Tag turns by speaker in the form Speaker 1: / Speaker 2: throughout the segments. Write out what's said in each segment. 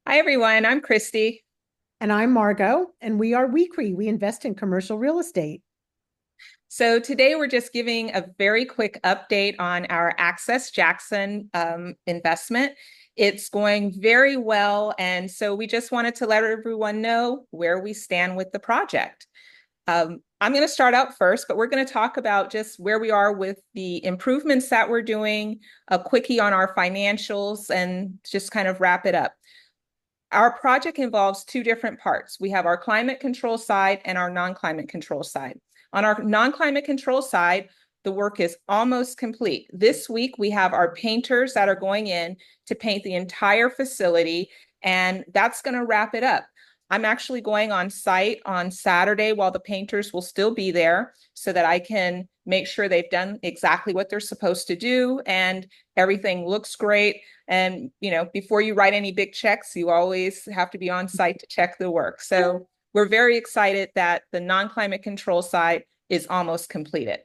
Speaker 1: Hi, everyone. I'm Christy.
Speaker 2: And I'm Margot, and we are WeCRE. We invest in commercial real estate.
Speaker 1: So today we're just giving a very quick update on our Access Jackson investment. It's going very well. And so we just wanted to let everyone know where we stand with the project. I'm going to start out first, but we're going to talk about just where we are with the improvements that we're doing, a quickie on our financials, and just kind of wrap it up. Our project involves two different parts. We have our climate control side and our non-climate control side. On our non-climate control side, the work is almost complete. This week, we have our painters that are going in to paint the entire facility, and that's going to wrap it up. I'm actually going on site on Saturday while the painters will still be there so that I can make sure they've done exactly what they're supposed to do and everything looks great. And, before you write any big checks, you always have to be on site to check the work. So we're very excited that the non-climate control side is almost completed.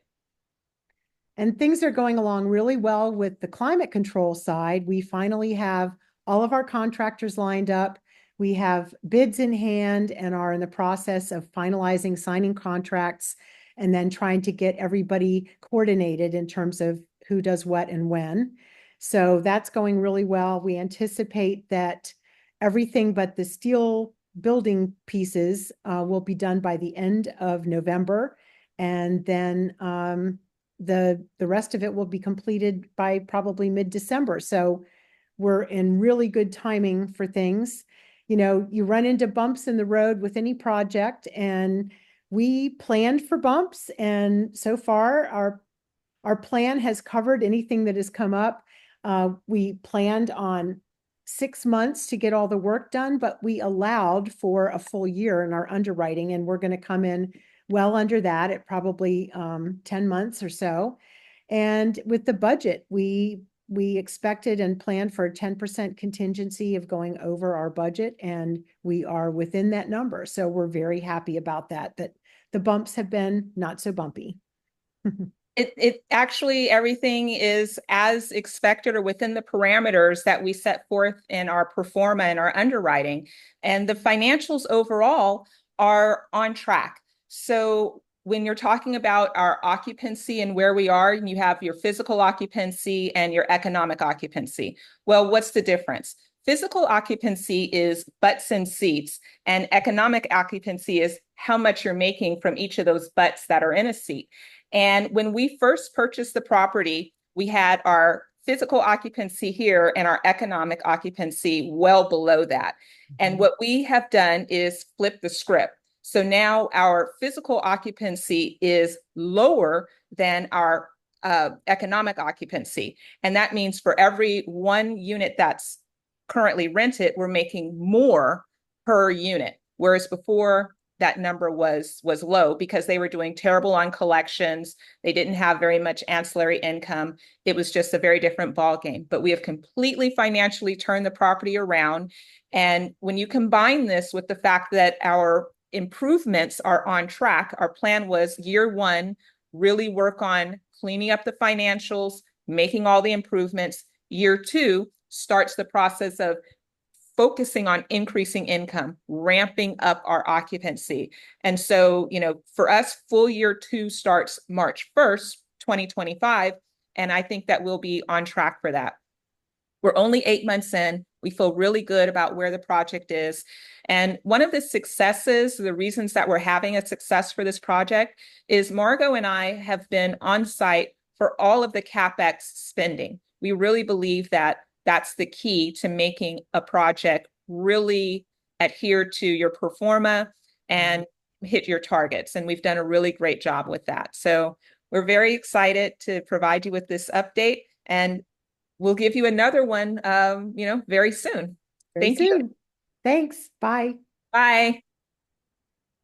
Speaker 2: And things are going along really well with the climate control side. We finally have all of our contractors lined up. We have bids in hand and are in the process of finalizing signing contracts and then trying to get everybody coordinated in terms of who does what and when. So that's going really well. We anticipate that everything but the steel building pieces will be done by the end of November. And then the rest of it will be completed by probably mid-December. So we're in really good timing for things. You know, you run into bumps in the road with any project, and we planned for bumps, and so far our plan has covered anything that has come up. We planned on 6 months to get all the work done, but we allowed for a full year in our underwriting, and we're going to come in well under that at probably 10 months or so. And with the budget, we expected and planned for a 10% contingency of going over our budget, and we are within that number. So we're very happy about that, that the bumps have been not so bumpy.
Speaker 1: It actually, everything is as expected or within the parameters that we set forth in our pro forma and our underwriting. And the financials overall are on track. So when you're talking about our occupancy and where we are, and you have your physical occupancy and your economic occupancy. Well, what's the difference? Physical occupancy is butts and seats, and economic occupancy is how much you're making from each of those butts that are in a seat. And when we first purchased the property, we had our physical occupancy here and our economic occupancy well below that. And what we have done is flip the script. So now our physical occupancy is lower than our economic occupancy. And that means for every one unit that's currently rented, we're making more per unit. Whereas before that number was low because they were doing terrible on collections. They didn't have very much ancillary income. It was just a very different ball game. But we have completely financially turned the property around. And when you combine this with the fact that our improvements are on track, our plan was year one, really work on cleaning up the financials, making all the improvements. Year two starts the process of focusing on increasing income, ramping up our occupancy. And so, for us, full year two starts March 1st, 2025. And I think that we'll be on track for that. We're only 8 months in. We feel really good about where the project is. And one of the successes, the reasons that we're having a success for this project is Margot and I have been on site for all of the CapEx spending. We really believe that that's the key to making a project really adhere to your pro forma and hit your targets. And we've done a really great job with that. So we're very excited to provide you with this update, and we'll give you another one, very soon.
Speaker 2: Very
Speaker 1: Thank you.
Speaker 2: soon. Thanks. Bye.
Speaker 1: Bye.